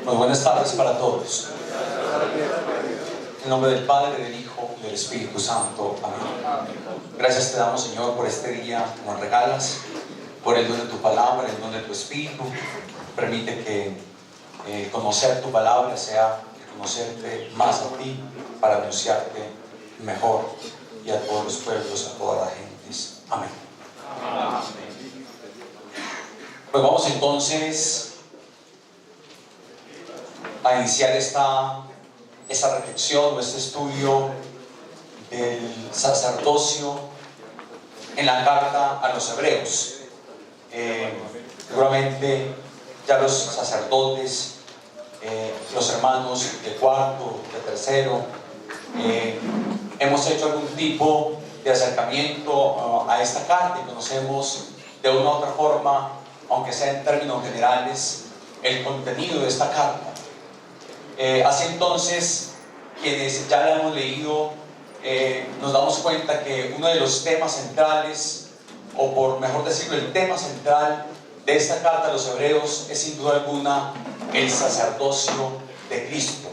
Muy buenas tardes para todos. En nombre del Padre, del Hijo y del Espíritu Santo. Amén. Gracias te damos, Señor, por este día que nos regalas, por el don de tu palabra, el don de tu Espíritu. Permite que conocer tu palabra sea conocerte más a ti, para anunciarte mejor y a todos los pueblos, a todas las gentes. Amén. Pues vamos entonces a iniciar esta reflexión o este estudio del sacerdocio en la carta a los hebreos. Seguramente ya los sacerdotes, los hermanos de cuarto, de tercero, hemos hecho algún tipo de acercamiento a esta carta y conocemos de una u otra forma, aunque sea en términos generales, el contenido de esta carta. Así entonces, quienes ya la hemos leído, nos damos cuenta que uno de los temas centrales, o por mejor decirlo, el tema central de esta carta a los hebreos es sin duda alguna el sacerdocio de Cristo.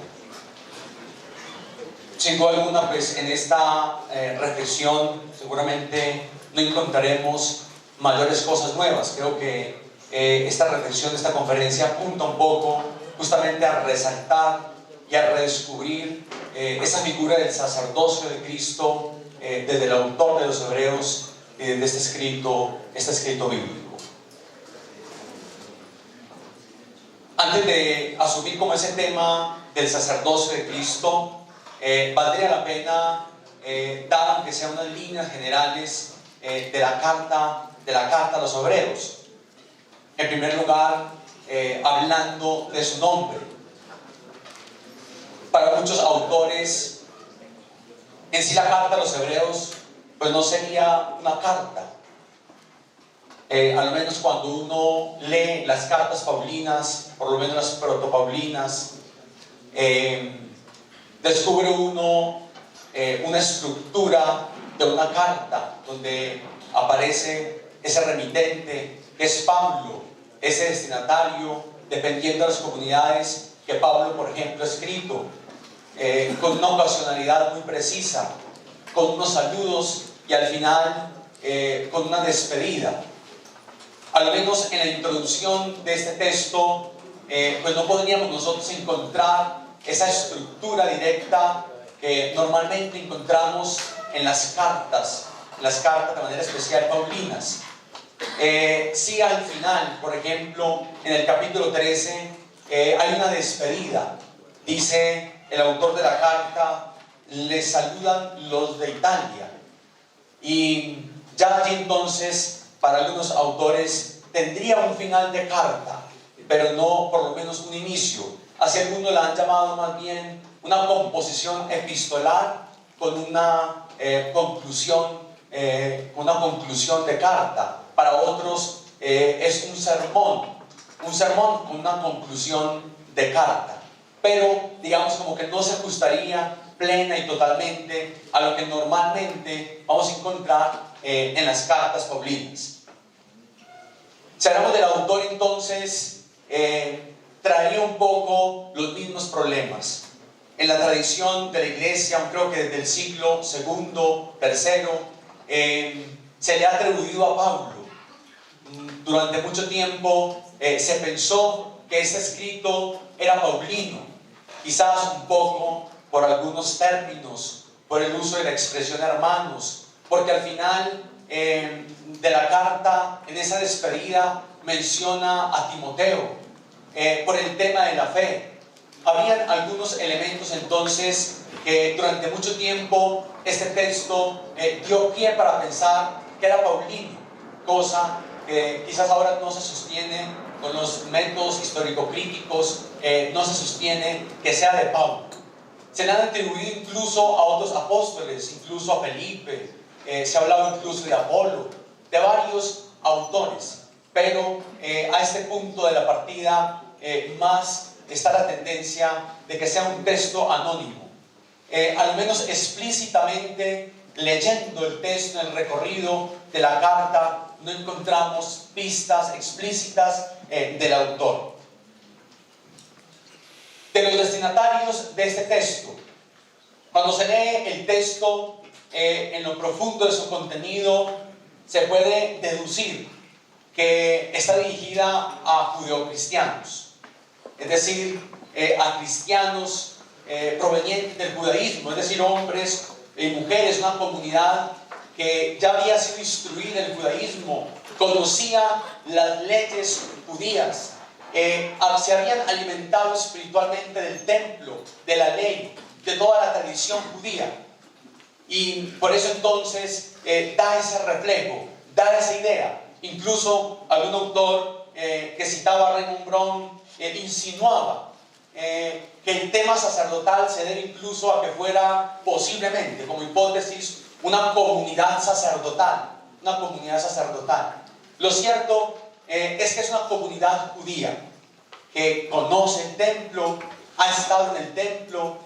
Sin duda alguna, pues en esta reflexión seguramente no encontraremos mayores cosas nuevas. Creo que esta reflexión, esta conferencia apunta un poco justamente a resaltar y a redescubrir esa figura del sacerdocio de Cristo desde el autor de los hebreos y desde este escrito bíblico. Antes de asumir como ese tema del sacerdocio de Cristo, valdría la pena dar, aunque sea unas líneas generales de la carta a los hebreos. En primer lugar, hablando de su nombre. Para muchos autores, en sí la carta a los hebreos pues no sería una carta. Al menos cuando uno lee las cartas paulinas, por lo menos las protopaulinas, descubre uno una estructura de una carta donde aparece ese remitente, que es Pablo, ese destinatario, dependiendo de las comunidades que Pablo, por ejemplo, ha escrito, con una ocasionalidad muy precisa, con unos saludos y al final con una despedida. Al menos en la introducción de este texto, pues no podríamos nosotros encontrar esa estructura directa que normalmente encontramos en las cartas de manera especial paulinas. Sí, al final, por ejemplo, en el capítulo 13 hay una despedida. Dice el autor de la carta: les saludan los de Italia. Y ya allí entonces, para algunos autores, tendría un final de carta, pero no por lo menos un inicio. Así algunos la han llamado más bien una composición epistolar con una conclusión de carta. Para otros es un sermón con una conclusión de carta. Pero digamos como que no se ajustaría plena y totalmente a lo que normalmente vamos a encontrar en las cartas paulinas. Si hablamos del autor, entonces traería un poco los mismos problemas. En la tradición de la iglesia, creo que desde el siglo II, III, se le ha atribuido a Pablo. Durante mucho tiempo se pensó que este escrito era paulino, quizás un poco por algunos términos, por el uso de la expresión hermanos, porque al final de la carta, en esa despedida, menciona a Timoteo por el tema de la fe. Habían algunos elementos entonces que durante mucho tiempo este texto dio pie para pensar que era paulino, cosa que quizás ahora no se sostiene con los métodos histórico-críticos, no se sostiene que sea de Pablo. Se le han atribuido incluso a otros apóstoles, incluso a Felipe, se ha hablado incluso de Apolo, de varios autores, pero a este punto de la partida más está la tendencia de que sea un texto anónimo. Al menos explícitamente, leyendo el texto en el recorrido de la carta, no encontramos pistas explícitas del autor. de los destinatarios de este texto. Cuando se lee el texto en lo profundo de su contenido, se puede deducir que está dirigida a judeocristianos, es decir, a cristianos provenientes del judaísmo, es decir, hombres y mujeres, una comunidad que ya había sido instruida en el judaísmo, conocía las leyes judías, se habían alimentado espiritualmente del templo, de la ley, de toda la tradición judía. Y por eso entonces da ese reflejo, da esa idea. Incluso algún autor que citaba a Raymond Brown insinuaba que el tema sacerdotal se debe incluso a que fuera posiblemente, como hipótesis, una comunidad sacerdotal. Una comunidad sacerdotal. Lo cierto es que es una comunidad judía que conoce el templo, ha estado en el templo,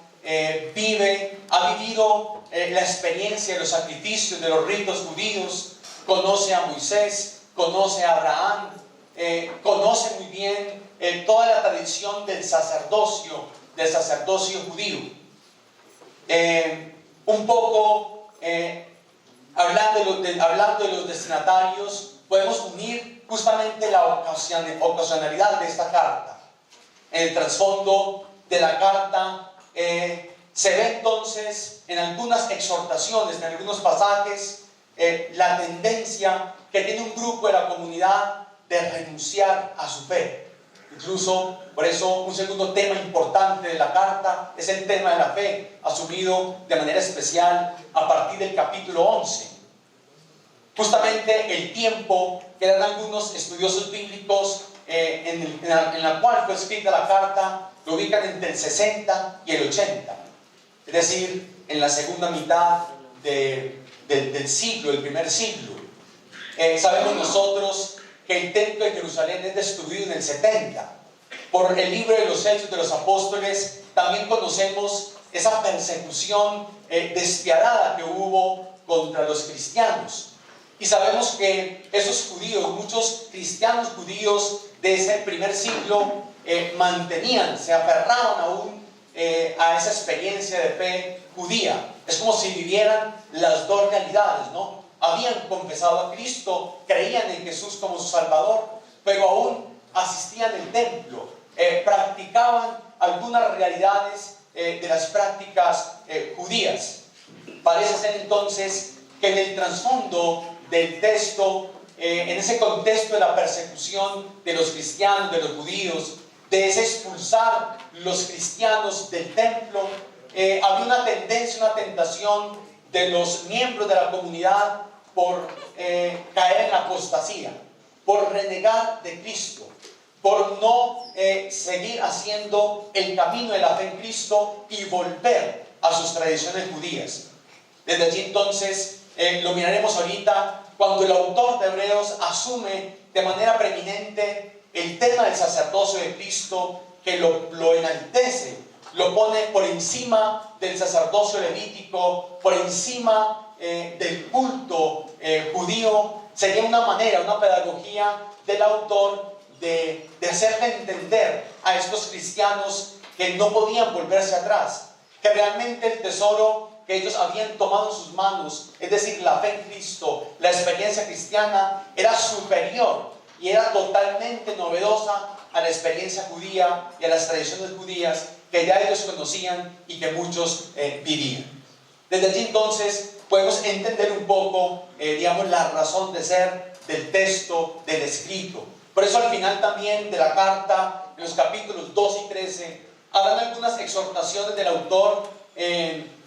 ha vivido la experiencia de los sacrificios, de los ritos judíos, conoce a Moisés, conoce a Abraham, conoce muy bien toda la tradición del sacerdocio judío. Un poco hablando de los destinatarios, podemos unir justamente la ocasionalidad de esta carta. En el trasfondo de la carta se ve entonces en algunas exhortaciones, en algunos pasajes, la tendencia que tiene un grupo de la comunidad de renunciar a su fe. Incluso, por eso, un segundo tema importante de la carta es el tema de la fe, asumido de manera especial a partir del capítulo 11. Justamente el tiempo que dan algunos estudiosos bíblicos en la cual fue escrita la carta, lo ubican entre el 60 y el 80. Es decir, en la segunda mitad del siglo, el primer siglo. Sabemos nosotros que el templo de Jerusalén es destruido en el 70. Por el libro de los Hechos de los Apóstoles también conocemos esa persecución despiadada que hubo contra los cristianos. Y sabemos que esos judíos, muchos cristianos judíos de ese primer siglo, se aferraban aún a esa experiencia de fe judía. Es como si vivieran las dos realidades, ¿no? Habían confesado a Cristo, creían en Jesús como su Salvador, pero aún asistían al templo, practicaban algunas realidades de las prácticas judías. Parece ser entonces que en el trasfondo del texto, en ese contexto de la persecución de los cristianos, de los judíos, de ese expulsar los cristianos del templo, había una tendencia, una tentación de los miembros de la comunidad por caer en la apostasía, por renegar de Cristo, por no seguir haciendo el camino de la fe en Cristo y volver a sus tradiciones judías. Desde allí entonces, lo miraremos ahorita, cuando el autor de Hebreos asume de manera preeminente el tema del sacerdocio de Cristo, que lo enaltece, lo pone por encima del sacerdocio levítico, por encima del culto judío. Sería una manera, una pedagogía del autor de hacerle entender a estos cristianos que no podían volverse atrás, que realmente el tesoro que ellos habían tomado en sus manos, es decir, la fe en Cristo, la experiencia cristiana, era superior y era totalmente novedosa a la experiencia judía y a las tradiciones judías que ya ellos conocían y que muchos vivían. Desde allí entonces podemos entender un poco, la razón de ser del texto, del escrito. Por eso al final también de la carta, en los capítulos 2 y 13, habrán algunas exhortaciones del autor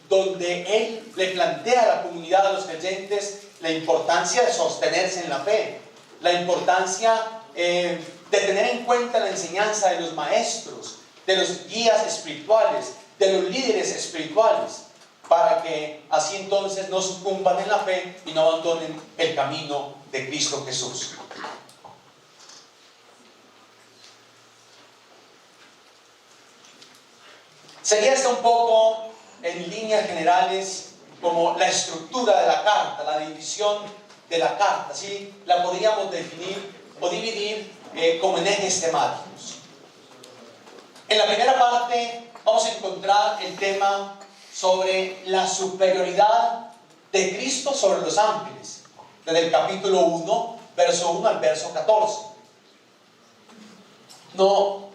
donde él le plantea a la comunidad, a los creyentes, la importancia de sostenerse en la fe, la importancia de tener en cuenta la enseñanza de los maestros, de los guías espirituales, de los líderes espirituales, para que así entonces no sucumban en la fe y no abandonen el camino de Cristo Jesús. Sería esto un poco, en líneas generales, como la estructura de la carta, la división de la carta, ¿sí? La podríamos definir o dividir como en ejes temáticos. En la primera parte vamos a encontrar el tema sobre la superioridad de Cristo sobre los ángeles, desde el capítulo 1, verso 1 al verso 14. No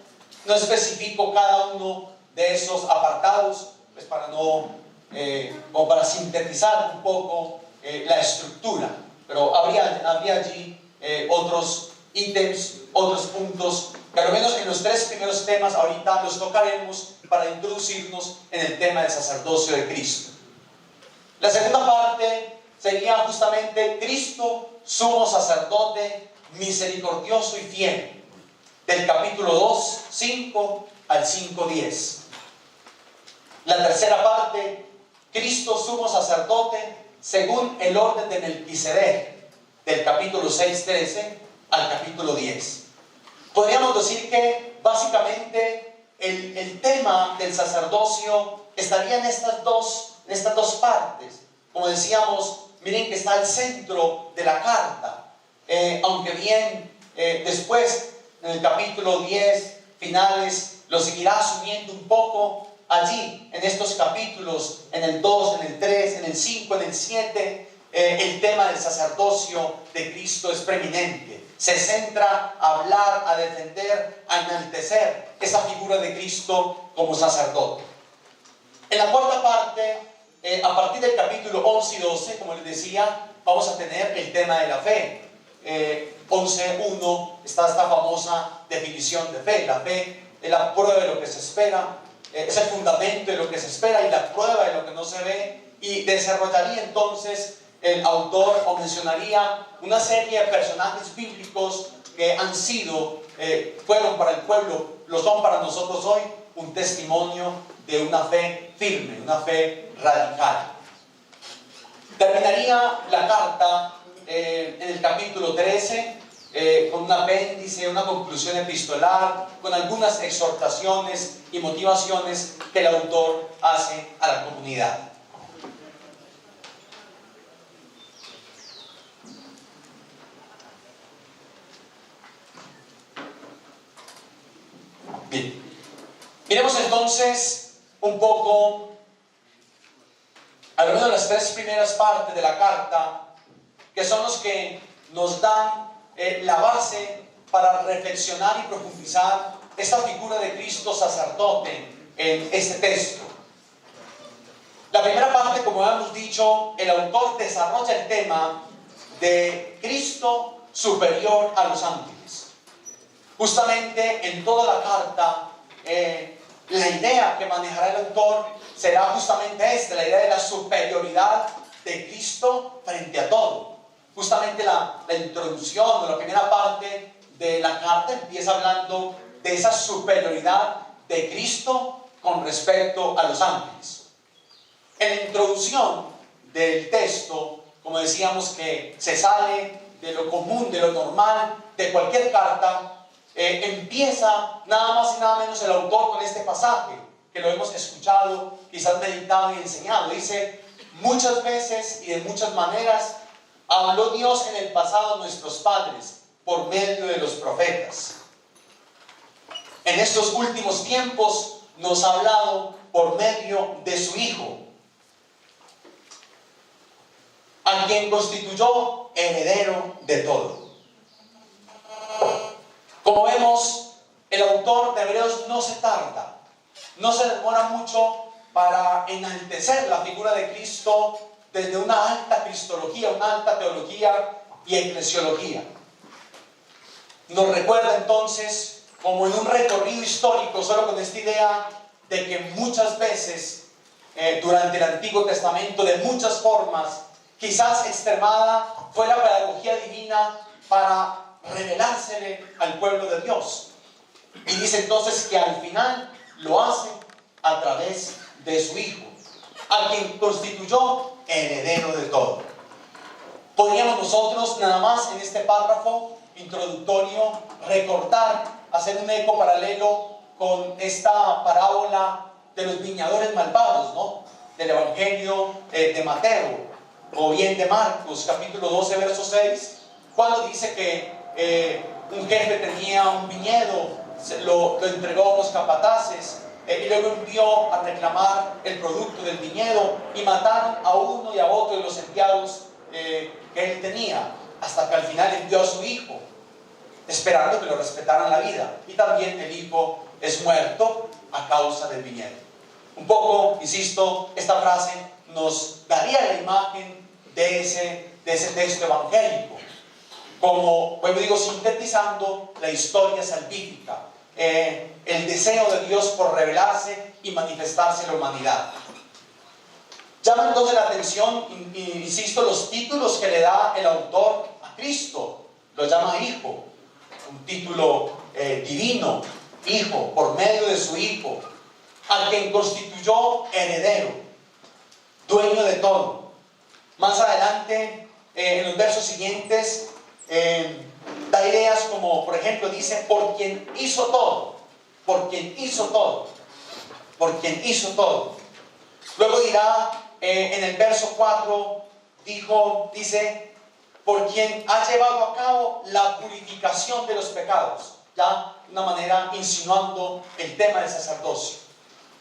especifico cada uno de esos apartados, pues para o para sintetizar un poco la estructura, pero habría allí otros ítems, otros puntos, que al menos en los tres primeros temas ahorita los tocaremos para introducirnos en el tema del sacerdocio de Cristo. La segunda parte sería justamente Cristo, sumo sacerdote, misericordioso y fiel, del capítulo 2, 5 al 5, 10. La tercera parte, Cristo, sumo sacerdote, según el orden de Melquisedec, del capítulo 6, 13 al capítulo 10. Podríamos decir que básicamente el tema del sacerdocio estaría en estas dos partes. Como decíamos, miren que está al centro de la carta, aunque bien después en el capítulo 10 finales lo seguirá asumiendo un poco. Allí en estos capítulos, en el 2, en el 3, en el 5, en el 7, el tema del sacerdocio de Cristo es preeminente. Se centra a hablar, a defender, a enaltecer esa figura de Cristo como sacerdote. En la cuarta parte, a partir del capítulo 11 y 12, como les decía, vamos a tener el tema de la fe. 11.1 está esta famosa definición de fe. La fe es la prueba de lo que se espera, es el fundamento de lo que se espera y la prueba de lo que no se ve. Y desarrollaría entonces el autor, o mencionaría una serie de personajes bíblicos que han sido, fueron para el pueblo, lo son para nosotros hoy, un testimonio de una fe firme, una fe radical. Terminaría la carta en el capítulo 13 con un apéndice, una conclusión epistolar, con algunas exhortaciones y motivaciones que el autor hace a la comunidad. Bien, miremos entonces un poco, al menos las tres primeras partes de la carta, que son los que nos dan la base para reflexionar y profundizar esta figura de Cristo sacerdote en este texto. La primera parte, como hemos dicho, el autor desarrolla el tema de Cristo superior a los ángeles. Justamente en toda la carta, la idea que manejará el autor será justamente esta, la idea de la superioridad de Cristo frente a todo. Justamente la introducción o la primera parte de la carta empieza hablando de esa superioridad de Cristo con respecto a los ángeles. En la introducción del texto, como decíamos, que se sale de lo común, de lo normal, de cualquier carta, empieza nada más y nada menos el autor con este pasaje, que lo hemos escuchado, quizás meditado y enseñado. Dice: muchas veces y de muchas maneras habló Dios en el pasado a nuestros padres por medio de los profetas. En estos últimos tiempos nos ha hablado por medio de su Hijo, a quien constituyó heredero de todo. Como vemos, el autor de Hebreos no se tarda, no se demora mucho para enaltecer la figura de Cristo desde una alta cristología, una alta teología y eclesiología. Nos recuerda entonces, como en un recorrido histórico, solo con esta idea de que muchas veces durante el Antiguo Testamento, de muchas formas, quizás extremada, fue la pedagogía divina para revelársele al pueblo de Dios. Y dice entonces que al final lo hace a través de su Hijo, a quien constituyó heredero de todo. Podríamos nosotros nada más en este párrafo introductorio recordar, hacer un eco paralelo con esta parábola de los viñadores malvados, ¿no? Del Evangelio de Mateo, o bien de Marcos, capítulo 12, verso 6, cuando dice que un jefe tenía un viñedo lo entregó a los capataces, y luego envió a reclamar el producto del viñedo, y mataron a uno y a otro de los empleados que él tenía, hasta que al final envió a su hijo, esperando que lo respetaran la vida. Y también el hijo es muerto a causa del viñedo. Un poco, insisto, esta frase nos daría la imagen de ese texto evangélico, como, vuelvo digo, sintetizando la historia salvífica, el deseo de Dios por revelarse y manifestarse en la humanidad. Llama entonces la atención, insisto, los títulos que le da el autor a Cristo. Lo llama Hijo, un título divino, Hijo, por medio de su Hijo, a quien constituyó heredero, dueño de todo. Más adelante, en los versos siguientes, da ideas como, por ejemplo, dice, por quien hizo todo, por quien hizo todo, por quien hizo todo. Luego dirá, en el verso 4, dice, por quien ha llevado a cabo la purificación de los pecados. Ya de una manera insinuando el tema del sacerdocio.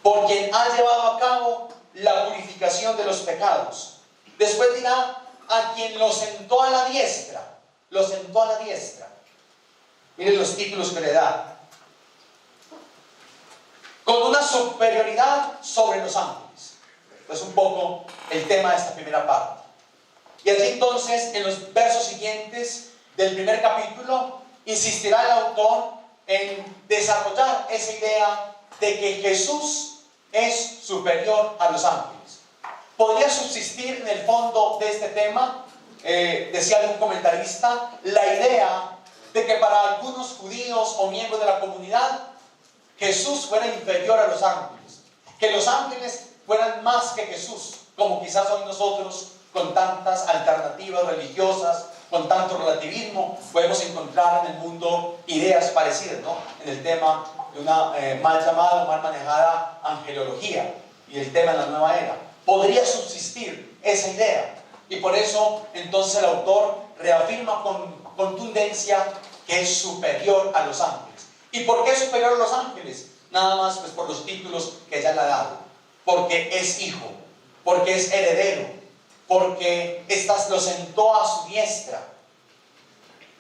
Por quien ha llevado a cabo la purificación de los pecados. Después dirá, a quien lo sentó a la diestra. Lo sentó a la diestra. Miren los títulos que le da. Con una superioridad sobre los ángeles. Es un poco el tema de esta primera parte. Y así entonces, en los versos siguientes del primer capítulo, insistirá el autor en desarrollar esa idea de que Jesús es superior a los ángeles. Podría subsistir en el fondo de este tema, decía algún comentarista, la idea de que para algunos judíos o miembros de la comunidad, Jesús fuera inferior a los ángeles, que los ángeles fueran más que Jesús, como quizás hoy nosotros, con tantas alternativas religiosas, con tanto relativismo, podemos encontrar en el mundo ideas parecidas, ¿no? En el tema de una mal llamada, mal manejada angelología, y el tema de la nueva era. Podría subsistir esa idea, y por eso entonces el autor reafirma con contundencia que es superior a los ángeles. ¿Y por qué es superior a los ángeles? Nada más pues por los títulos que ya le ha dado. Porque es hijo, porque es heredero, porque lo sentó a su diestra,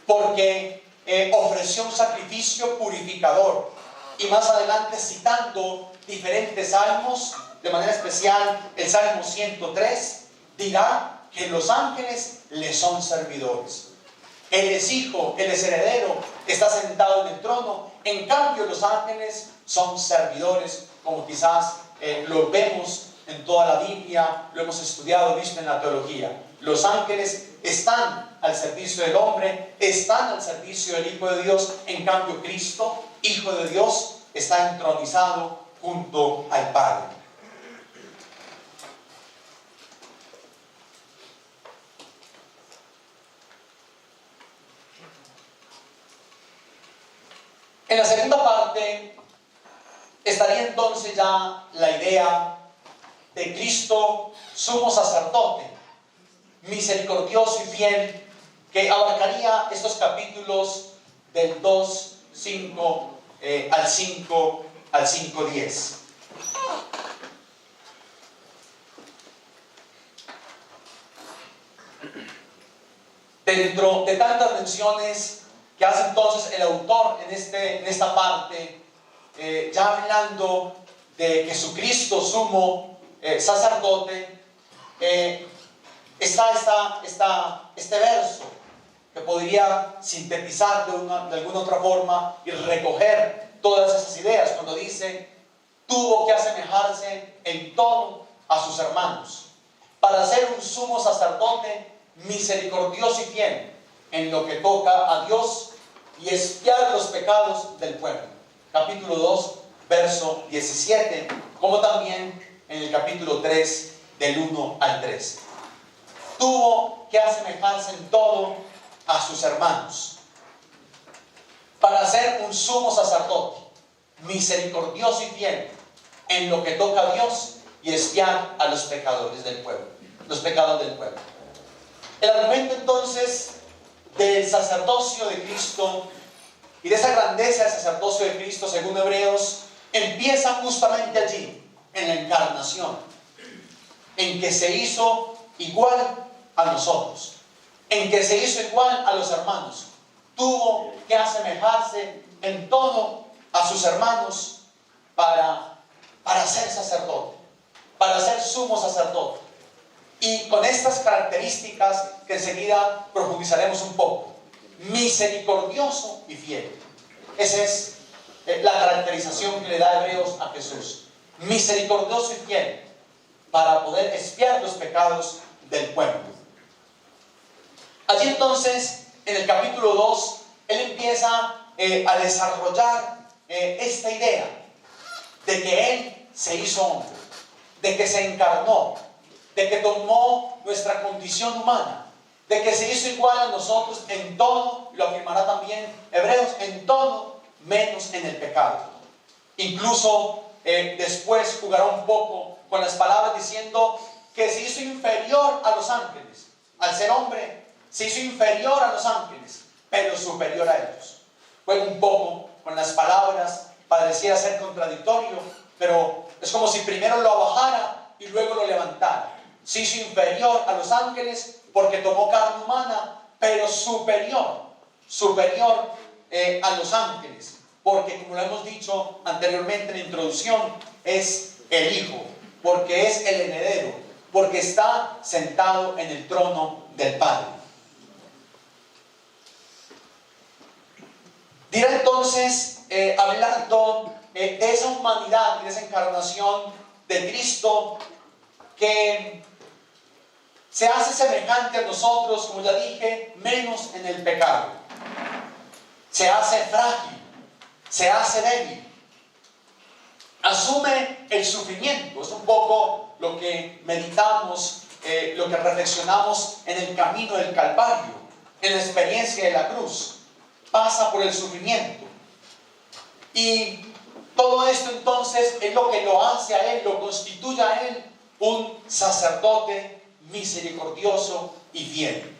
porque ofreció un sacrificio purificador. Y más adelante, citando diferentes salmos, de manera especial el Salmo 103, dirá que los ángeles le son servidores. Él es hijo, él es heredero, está sentado en el trono. En cambio, los ángeles son servidores, como quizás lo vemos en toda la Biblia, lo hemos estudiado, visto en la teología. Los ángeles están al servicio del hombre, están al servicio del Hijo de Dios. En cambio, Cristo, Hijo de Dios, está entronizado junto al Padre. En la segunda parte estaría entonces ya la idea de Cristo sumo sacerdote, misericordioso y fiel, que abarcaría estos capítulos del 2:5 al 5:10. Dentro de tantas menciones que hace entonces el autor en esta parte, ya hablando de Jesucristo sumo sacerdote, está este verso que podría sintetizar de alguna otra forma y recoger todas esas ideas cuando dice: tuvo que asemejarse en todo a sus hermanos para ser un sumo sacerdote misericordioso y fiel en lo que toca a Dios y expiar los pecados del pueblo. Capítulo 2, verso 17, como también en el capítulo 3, del 1 al 3. Tuvo que asemejarse en todo a sus hermanos para ser un sumo sacerdote misericordioso y fiel en lo que toca a Dios y expiar a los pecadores del pueblo, los pecados del pueblo. El argumento entonces del sacerdocio de Cristo y de esa grandeza del sacerdocio de Cristo, según Hebreos, empieza justamente allí, en la encarnación, en que se hizo igual a nosotros, en que se hizo igual a los hermanos. Tuvo que asemejarse en todo a sus hermanos para ser sacerdote, para ser sumo sacerdote. Y con estas características que enseguida profundizaremos un poco: misericordioso y fiel. Esa es la caracterización que le da Hebreos a Jesús. Misericordioso y fiel, para poder expiar los pecados del pueblo. Allí entonces, en el capítulo 2, él empieza a desarrollar esta idea de que él se hizo hombre, de que se encarnó, de que tomó nuestra condición humana, de que se hizo igual a nosotros en todo, lo afirmará también Hebreos, en todo menos en el pecado. Incluso después jugará un poco con las palabras diciendo que se hizo inferior a los ángeles. Al ser hombre, se hizo inferior a los ángeles, pero superior a ellos. Juega un poco con las palabras, pareciera ser contradictorio, pero es como si primero lo abajara y luego lo levantara. Se hizo inferior a los ángeles porque tomó carne humana, pero superior a los ángeles, porque, como lo hemos dicho anteriormente en la introducción, es el Hijo, porque es el heredero, porque está sentado en el trono del Padre. Dirá entonces, hablando de esa humanidad y de esa encarnación de Cristo, que se hace semejante a nosotros, como ya dije, menos en el pecado. Se hace frágil, se hace débil, asume el sufrimiento. Es un poco lo que meditamos, lo que reflexionamos en el camino del Calvario, en la experiencia de la cruz. Pasa por el sufrimiento. Y todo esto entonces es lo que lo hace a él, lo constituye a él un sacerdote misericordioso y fiel.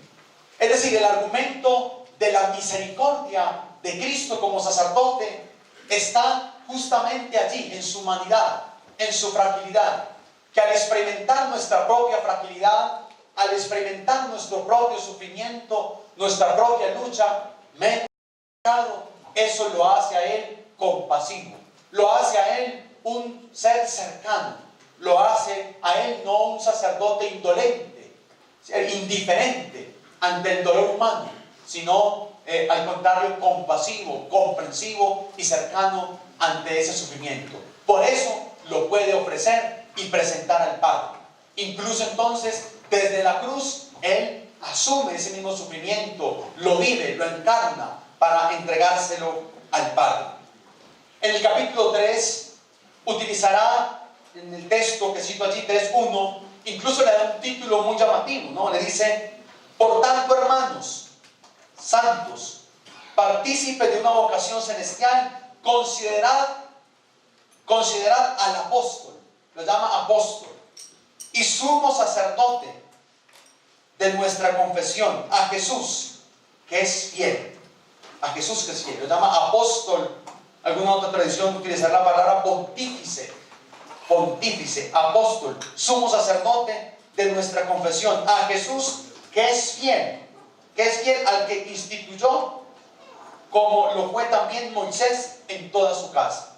Es decir, el argumento de la misericordia de Cristo como sacerdote está justamente allí, en su humanidad, en su fragilidad, que al experimentar nuestra propia fragilidad, al experimentar nuestro propio sufrimiento, nuestra propia lucha, eso lo hace a él compasivo, lo hace a él un ser cercano, lo hace a él no un sacerdote indolente, indiferente ante el dolor humano, sino al contrario, compasivo, comprensivo y cercano ante ese sufrimiento. Por eso lo puede ofrecer y presentar al Padre. Incluso entonces, desde la cruz, él asume ese mismo sufrimiento, lo vive, lo encarna para entregárselo al Padre. En el capítulo 3 utilizará, en el texto que cito allí, 3:1, incluso le da un título muy llamativo, ¿no? Le dice: por tanto, hermanos santos, partícipes de una vocación celestial, considerad al apóstol, lo llama apóstol, y sumo sacerdote de nuestra confesión, a Jesús, que es fiel. A Jesús, que es fiel, lo llama apóstol. Alguna otra tradición utilizar la palabra pontífice, apóstol, sumo sacerdote de nuestra confesión, a Jesús, que es fiel al que instituyó, como lo fue también Moisés en toda su casa.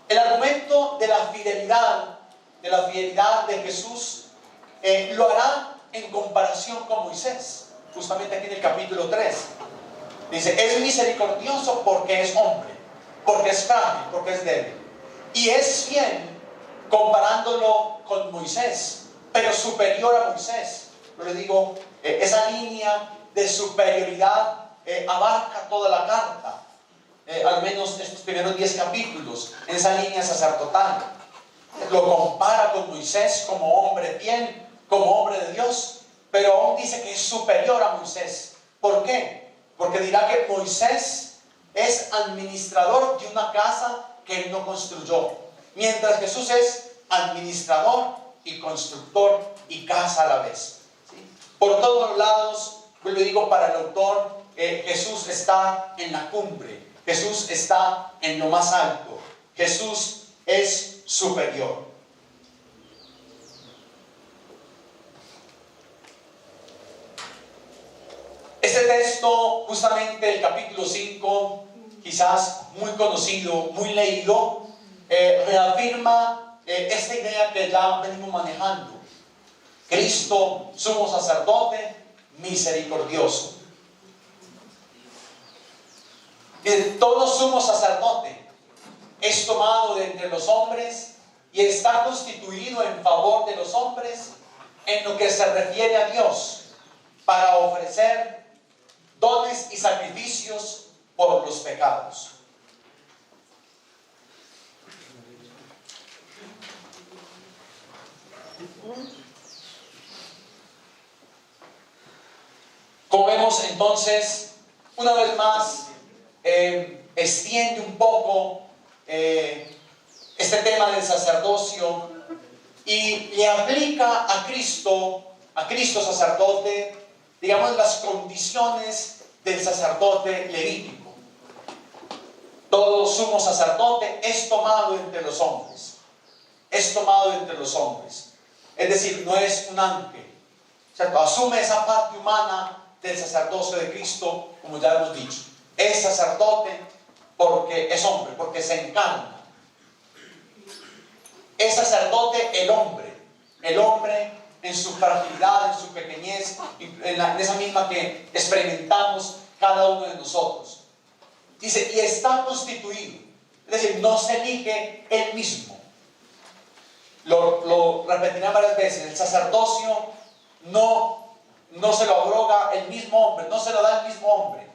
El argumento de la fidelidad de Jesús lo hará en comparación con Moisés, justamente aquí en el capítulo 3. Dice: es misericordioso porque es hombre, porque es frágil, porque es débil, y es fiel comparándolo con Moisés, pero superior a Moisés. Yo les digo, esa línea de superioridad abarca toda la carta, al menos estos primeros 10 capítulos, en esa línea sacerdotal. Lo compara con Moisés como hombre fiel, como hombre de Dios, pero aún dice que es superior a Moisés. ¿Por qué? Porque dirá que Moisés es administrador de una casa que él no construyó, mientras Jesús es administrador y constructor y casa a la vez. ¿Sí? Por todos los lados, pues lo digo para el autor, Jesús está en la cumbre. Jesús está en lo más alto. Jesús es superior. Este texto, justamente el capítulo 5, quizás muy conocido, muy leído, reafirma esta idea que ya venimos manejando. Cristo, sumo sacerdote, misericordioso. Todo sumo sacerdote es tomado de entre los hombres y está constituido en favor de los hombres en lo que se refiere a Dios, para ofrecer dones y sacrificios por los pecados. Como vemos entonces, una vez más, extiende un poco este tema del sacerdocio y le aplica a Cristo sacerdote, digamos, las condiciones del sacerdote levítico. Todo sumo sacerdote es tomado entre los hombres. Es tomado entre los hombres. Es decir, no es un ángel, ¿cierto? Asume esa parte humana del sacerdocio de Cristo, como ya hemos dicho. Es sacerdote porque es hombre, porque se encarna. Es sacerdote el hombre en su fragilidad, en su pequeñez, en esa misma que experimentamos cada uno de nosotros. Dice, y está constituido, es decir, no se elige él mismo. Lo repetiré varias veces, el sacerdocio no se lo abroga el mismo hombre, no se lo da el mismo hombre.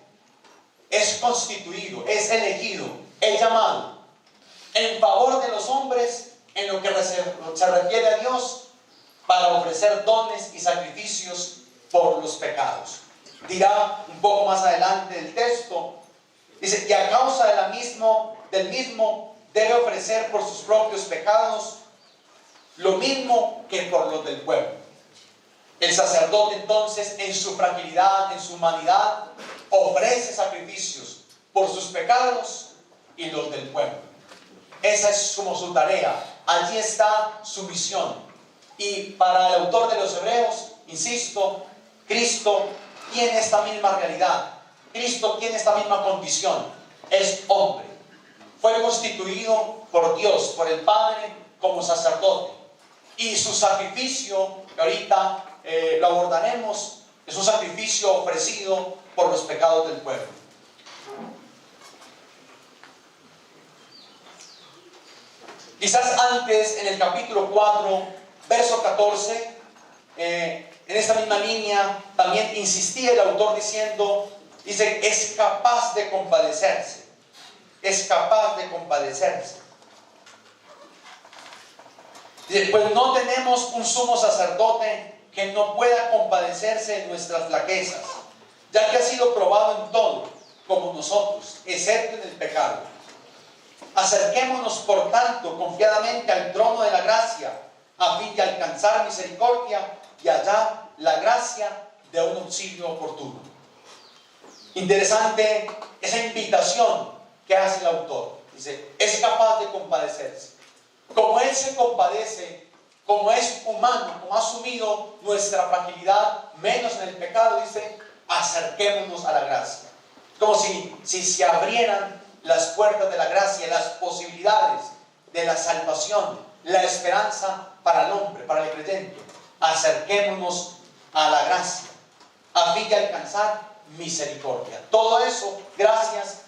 Es constituido, es elegido, es llamado en favor de los hombres en lo que se refiere a Dios, para ofrecer dones y sacrificios por los pecados. Dirá un poco más adelante el texto, dice, y a causa del mismo debe ofrecer por sus propios pecados lo mismo que por los del pueblo. El sacerdote entonces, en su fragilidad, en su humanidad, ofrece sacrificios por sus pecados y los del pueblo. Esa es como su tarea. Allí está su misión. Y para el autor de los Hebreos, insisto, Cristo tiene esta misma realidad. Cristo tiene esta misma condición. Es hombre. Fue constituido por Dios, por el Padre, como sacerdote. Y su sacrificio, que ahorita lo abordaremos, es un sacrificio ofrecido por los pecados del pueblo. Quizás antes, en el capítulo 4, verso 14, en esta misma línea, también insistía el autor diciendo, dice, es capaz de compadecerse. Es capaz de compadecerse. Dice, pues no tenemos un sumo sacerdote que no pueda compadecerse de nuestras flaquezas, ya que ha sido probado en todo, como nosotros, excepto en el pecado. Acerquémonos, por tanto, confiadamente al trono de la gracia, a fin de alcanzar misericordia y hallar la gracia de un auxilio oportuno. Interesante esa invitación que hace el autor. Dice, es capaz de compadecerse. Como Él se compadece, como es humano, como ha asumido nuestra fragilidad, menos en el pecado, dice, acerquémonos a la gracia. Como si se abrieran las puertas de la gracia, las posibilidades de la salvación, la esperanza para el hombre, para el creyente. Acerquémonos a la gracia, a fin de alcanzar misericordia. Todo eso gracias,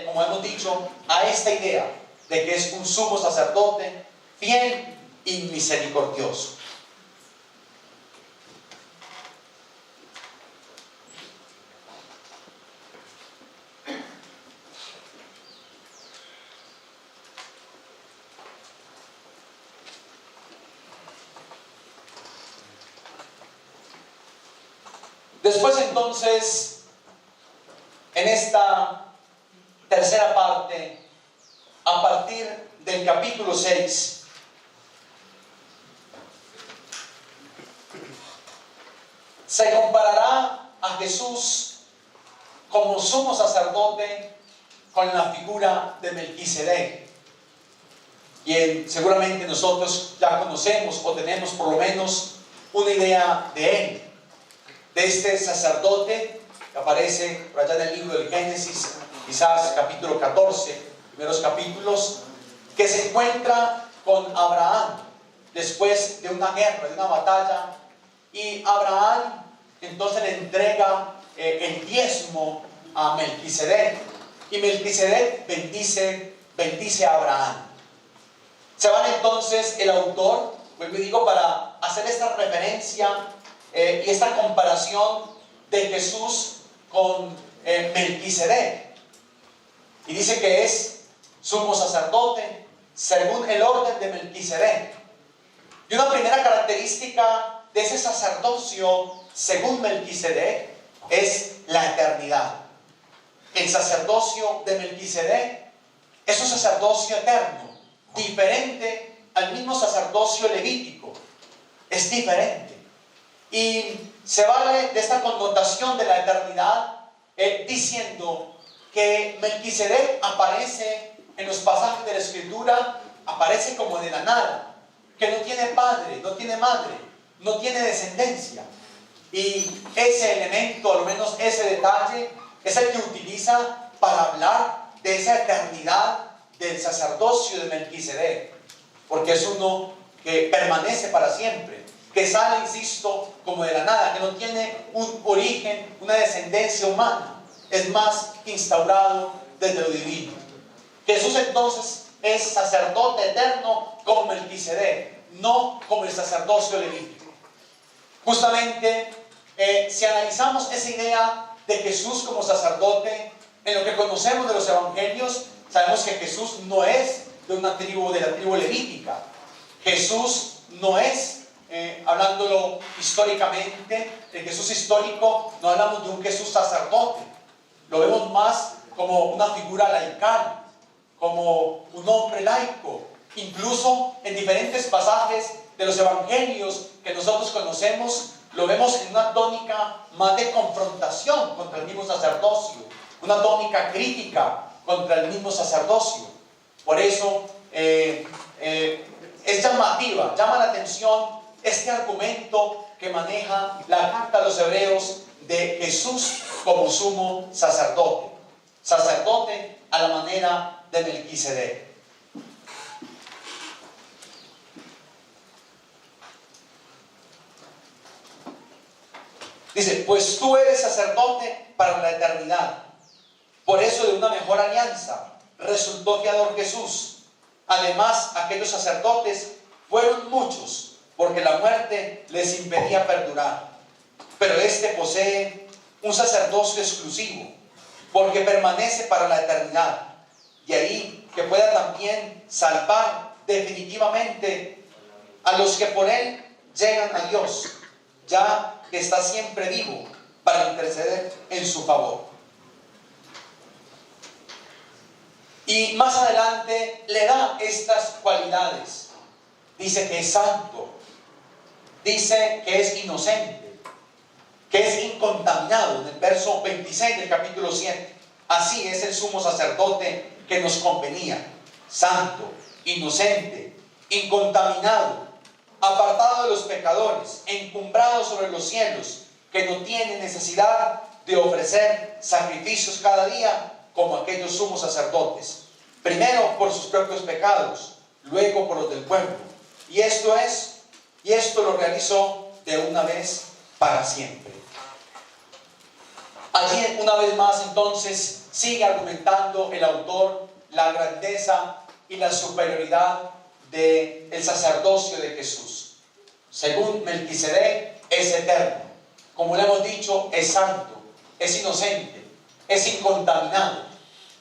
como hemos dicho, a esta idea de que es un sumo sacerdote fiel y misericordioso. Después entonces, en esta tercera parte, a partir del capítulo 6, se comparará a Jesús como sumo sacerdote con la figura de Melquisedec, quien seguramente nosotros ya conocemos o tenemos por lo menos una idea de él, de este sacerdote que aparece por allá en el libro del Génesis, quizás capítulo 14, primeros capítulos, que se encuentra con Abraham después de una guerra, de una batalla, y Abraham entonces le entrega el diezmo a Melquisedec, y Melquisedec bendice a Abraham. Se vale entonces el autor, vuelvo y digo, para hacer esta referencia y esta comparación de Jesús con Melquisedec, y dice que es sumo sacerdote según el orden de Melquisedec. Y una primera característica de ese sacerdocio según Melquisedec es la eternidad. El sacerdocio de Melquisedec es un sacerdocio eterno, diferente al mismo sacerdocio levítico. Es diferente. Y se vale de esta connotación de la eternidad diciendo que Melquisedec aparece en los pasajes de la Escritura, aparece como de la nada, que no tiene padre, no tiene madre, no tiene descendencia. Y ese elemento, al menos ese detalle, es el que utiliza para hablar de esa eternidad del sacerdocio de Melquisedec, porque es uno que permanece para siempre, que sale, insisto, como de la nada, que no tiene un origen, una descendencia humana, es más instaurado desde lo divino. Jesús entonces es sacerdote eterno como Melquisedec, no como el sacerdocio levítico. Justamente, si analizamos esa idea de Jesús como sacerdote, en lo que conocemos de los evangelios, sabemos que Jesús no es de una tribu, de la tribu levítica. Jesús no es, hablándolo históricamente, el Jesús histórico, no hablamos de un Jesús sacerdote. Lo vemos más como una figura laical, como un hombre laico. Incluso en diferentes pasajes de los evangelios que nosotros conocemos, lo vemos en una tónica más de confrontación contra el mismo sacerdocio, una tónica crítica contra el mismo sacerdocio. Por eso es llamativa, llama la atención este argumento que maneja la carta a los hebreos de Jesús como sumo sacerdote, sacerdote a la manera de Melquisedec. Dice, pues tú eres sacerdote para la eternidad. Por eso de una mejor alianza resultó fiador Jesús. Además, aquellos sacerdotes fueron muchos, porque la muerte les impedía perdurar. Pero este posee un sacerdocio exclusivo, porque permanece para la eternidad. Y ahí que pueda también salvar definitivamente a los que por él llegan a Dios, ya que está siempre vivo para interceder en su favor. Y más adelante le da estas cualidades. Dice que es santo, dice que es inocente, que es incontaminado, en el verso 26 del capítulo 7. Así es el sumo sacerdote que nos convenía: santo, inocente, incontaminado, apartado de los pecadores, encumbrado sobre los cielos, que no tiene necesidad de ofrecer sacrificios cada día como aquellos sumos sacerdotes, primero por sus propios pecados, luego por los del pueblo. Y esto lo realizó de una vez para siempre. Allí una vez más entonces sigue argumentando el autor la grandeza y la superioridad del sacerdocio de Jesús. Según Melquisedec, es eterno. Como le hemos dicho, es santo, es inocente, es incontaminado.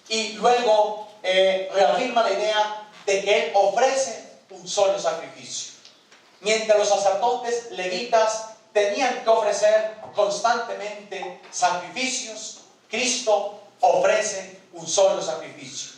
Y luego reafirma la idea de que él ofrece un solo sacrificio. Mientras los sacerdotes levitas tenían que ofrecer constantemente sacrificios, Cristo ofrece un solo sacrificio.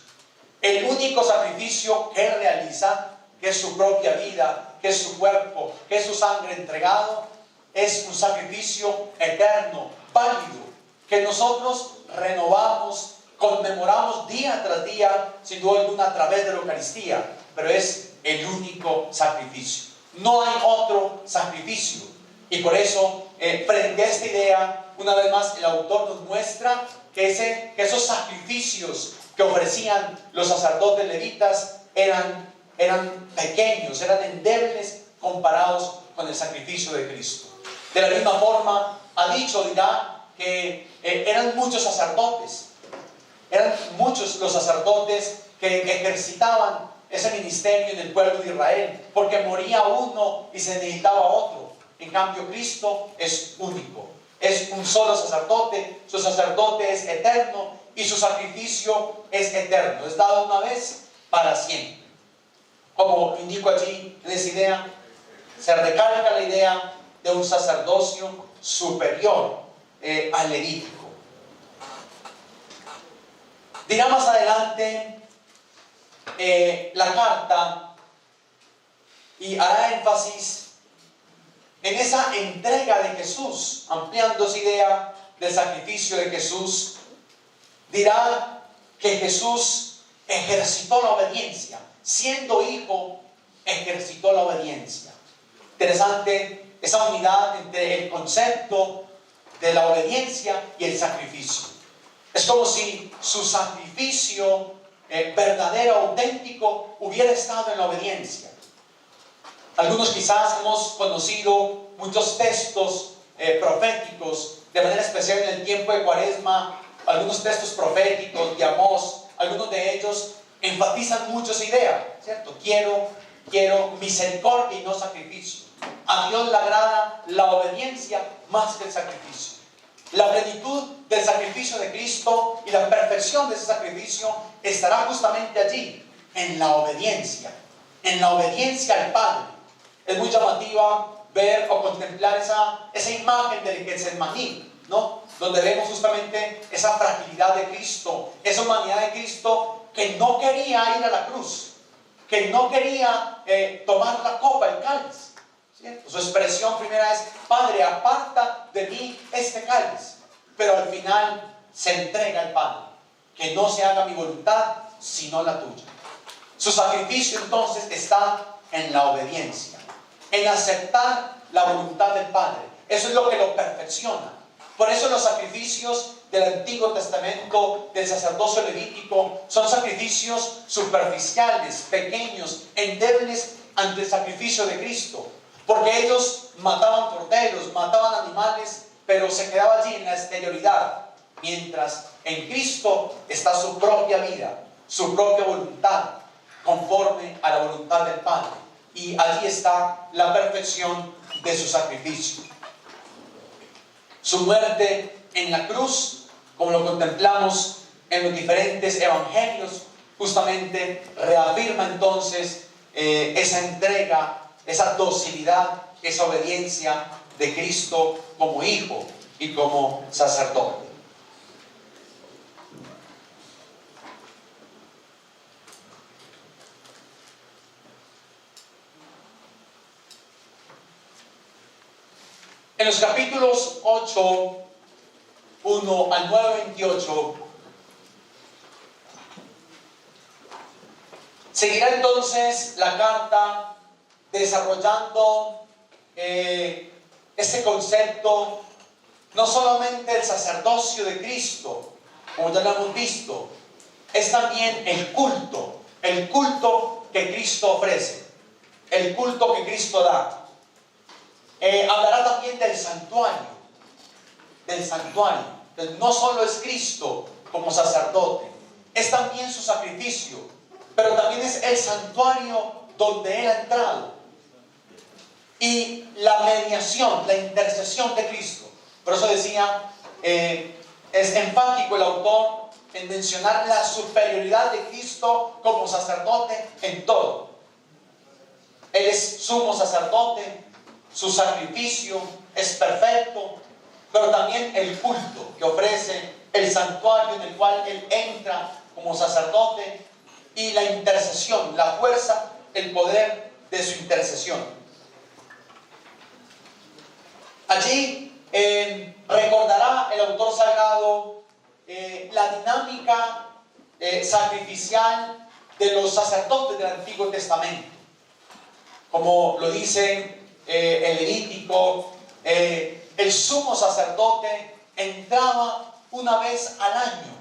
El único sacrificio que él realiza, que es su propia vida, que es su cuerpo, que es su sangre entregado, es un sacrificio eterno, válido, que nosotros renovamos conmemoramos día tras día, sin duda alguna, a través de la Eucaristía, pero es el único sacrificio. No hay otro sacrificio. Y por eso, frente a esta idea, una vez más, el autor nos muestra que esos sacrificios que ofrecían los sacerdotes levitas eran pequeños, eran endebles comparados con el sacrificio de Cristo. De la misma forma, dirá que eran muchos sacerdotes, eran muchos los sacerdotes que ejercitaban ese ministerio en el pueblo de Israel, porque moría uno y se necesitaba otro. En cambio, Cristo es único, es un solo sacerdote, su sacerdote es eterno y su sacrificio es eterno, es dado una vez para siempre. Como indico allí en esa idea, se recalca la idea de un sacerdocio superior al levítico. Dirá más adelante la carta y hará énfasis en esa entrega de Jesús, ampliando esa idea del sacrificio de Jesús. Dirá que Jesús ejercitó la obediencia, siendo hijo, ejercitó la obediencia. Interesante esa unidad entre el concepto de la obediencia y el sacrificio. Es como si su sacrificio verdadero, auténtico, hubiera estado en la obediencia. Algunos quizás hemos conocido muchos textos proféticos, de manera especial en el tiempo de Cuaresma, algunos textos proféticos de Amós, algunos de ellos enfatizan mucho esa idea, ¿cierto? Quiero misericordia y no sacrificio. A Dios le agrada la obediencia más que el sacrificio. La plenitud del sacrificio de Cristo y la perfección de ese sacrificio estará justamente allí, en la obediencia al Padre. Es muy llamativa ver o contemplar esa imagen del Getsemaní, ¿no? Donde vemos justamente esa fragilidad de Cristo, esa humanidad de Cristo que no quería ir a la cruz, que no quería tomar la copa, el cáliz, ¿cierto? Su expresión primera es: Padre, aparta de mí este cáliz. Pero al final se entrega al Padre, que no se haga mi voluntad sino la tuya. Su sacrificio entonces está en la obediencia, en aceptar la voluntad del Padre. Eso es lo que lo perfecciona. Por eso los sacrificios del Antiguo Testamento, del sacerdocio levítico, son sacrificios superficiales, pequeños, endebles ante el sacrificio de Cristo. Porque ellos mataban corderos, mataban animales, pero se quedaba allí en la exterioridad. Mientras en Cristo está su propia vida, su propia voluntad, conforme a la voluntad del Padre. Y allí está la perfección de su sacrificio. Su muerte en la cruz, como lo contemplamos en los diferentes evangelios, justamente reafirma entonces esa entrega, esa docilidad, esa obediencia de Cristo como hijo y como sacerdote. En los capítulos 8, 1 al 9, 28, seguirá entonces la carta desarrollando este concepto, no solamente el sacerdocio de Cristo, como ya lo hemos visto, es también el culto que Cristo ofrece, el culto que Cristo da. Hablará también del santuario. Entonces, no solo es Cristo como sacerdote, es también su sacrificio, pero también es el santuario donde Él ha entrado. Y la mediación, la intercesión de Cristo. Por eso decía, es enfático el autor en mencionar la superioridad de Cristo como sacerdote en todo. Él es sumo sacerdote, su sacrificio es perfecto, pero también el culto que ofrece, el santuario en el cual Él entra como sacerdote, y la intercesión, la fuerza, el poder de su intercesión. Allí recordará el autor sagrado la dinámica sacrificial de los sacerdotes del Antiguo Testamento. Como lo dice el Levítico, el sumo sacerdote entraba una vez al año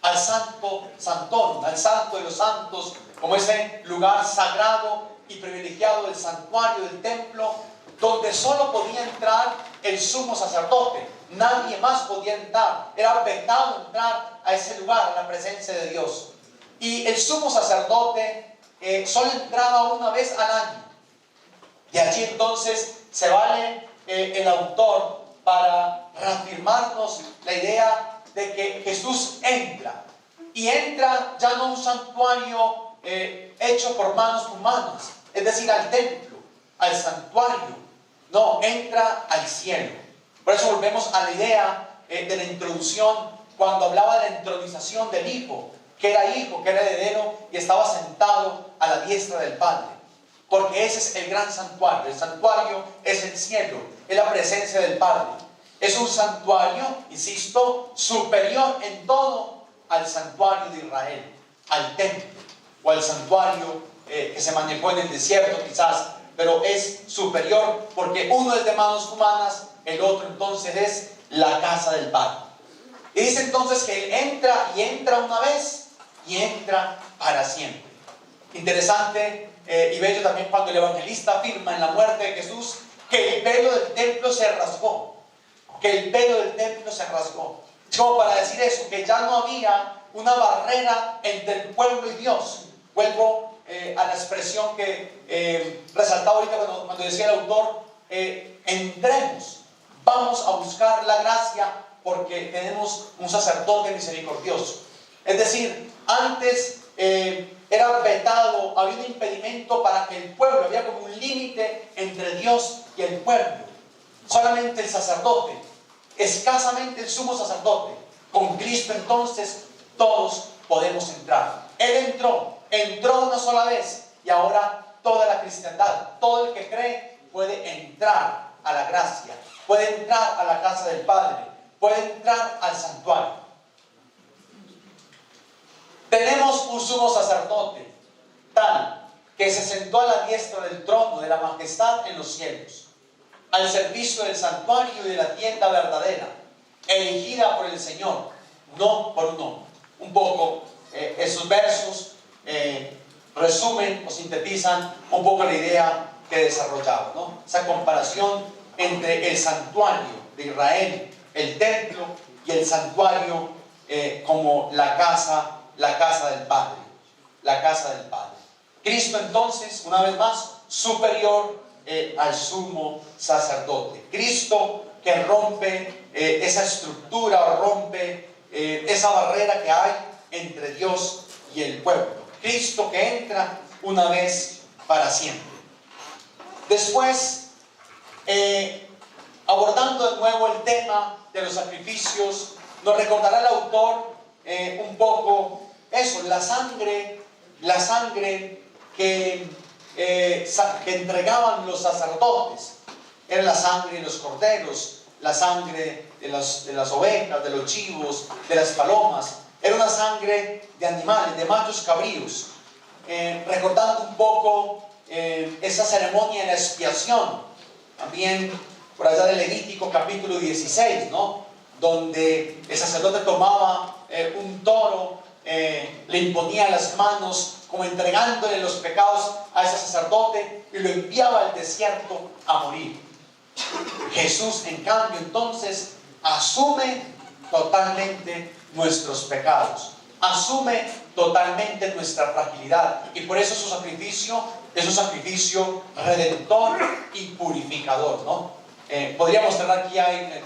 al Santo Santorum, al Santo de los Santos, como ese lugar sagrado y privilegiado del santuario del templo, donde solo podía entrar el sumo sacerdote. Nadie más podía entrar. Era vetado entrar a ese lugar, a la presencia de Dios. Y el sumo sacerdote solo entraba una vez al año. De allí entonces se vale el autor para reafirmarnos la idea de que Jesús entra. Y entra ya no a un santuario hecho por manos humanas, es decir, al templo, al santuario. No, entra al cielo. Por eso volvemos a la idea de la introducción, cuando hablaba de la entronización del Hijo, que era hijo, que era heredero y estaba sentado a la diestra del Padre. Porque ese es el gran santuario. El santuario es el cielo, es la presencia del Padre. Es un santuario, insisto, superior en todo al santuario de Israel, al templo, o al santuario que se manejó en el desierto quizás, pero es superior porque uno es de manos humanas, el otro entonces es la casa del Padre. Y dice entonces que Él entra y entra una vez y entra para siempre. Interesante y bello también cuando el evangelista afirma en la muerte de Jesús que el velo del templo se rasgó. Que el velo del templo se rasgó. Como para decir eso, que ya no había una barrera entre el pueblo y Dios. Vuelvo a la expresión que resaltaba ahorita cuando decía el autor, entremos, vamos a buscar la gracia porque tenemos un sacerdote misericordioso. Es decir, antes era vetado, había un impedimento para que el pueblo, había como un límite entre Dios y el pueblo. Solamente el sacerdote, escasamente el sumo sacerdote. Con Cristo entonces todos podemos entrar. Él entró una sola vez y ahora toda la cristiandad, todo el que cree puede entrar a la gracia, puede entrar a la casa del Padre, puede entrar al santuario. Tenemos un sumo sacerdote tal que se sentó a la diestra del trono de la majestad en los cielos, al servicio del santuario y de la tienda verdadera, elegida por el Señor, no por un hombre. Un poco esos versos resumen o sintetizan un poco la idea que desarrollaba, ¿no? Esa comparación entre el santuario de Israel, el templo, y el santuario como la casa del Padre, la casa del Padre. Cristo entonces, una vez más, superior al sumo sacerdote. Cristo que rompe esa estructura, rompe esa barrera que hay entre Dios y el pueblo. Cristo que entra una vez para siempre. Después, abordando de nuevo el tema de los sacrificios, nos recordará el autor un poco eso, la sangre que entregaban los sacerdotes. Era la sangre de los corderos, la sangre de las ovejas, de los chivos, de las palomas. Era una sangre de animales, de machos cabríos. Recordando un poco esa ceremonia de la expiación, también por allá de Levítico capítulo 16, ¿no? Donde el sacerdote tomaba un toro, le imponía las manos como entregándole los pecados a ese sacerdote y lo enviaba al desierto a morir. Jesús, en cambio, entonces asume totalmente nuestros pecados, asume totalmente nuestra fragilidad, y por eso su sacrificio es un sacrificio redentor y purificador, ¿no? Podríamos tener aquí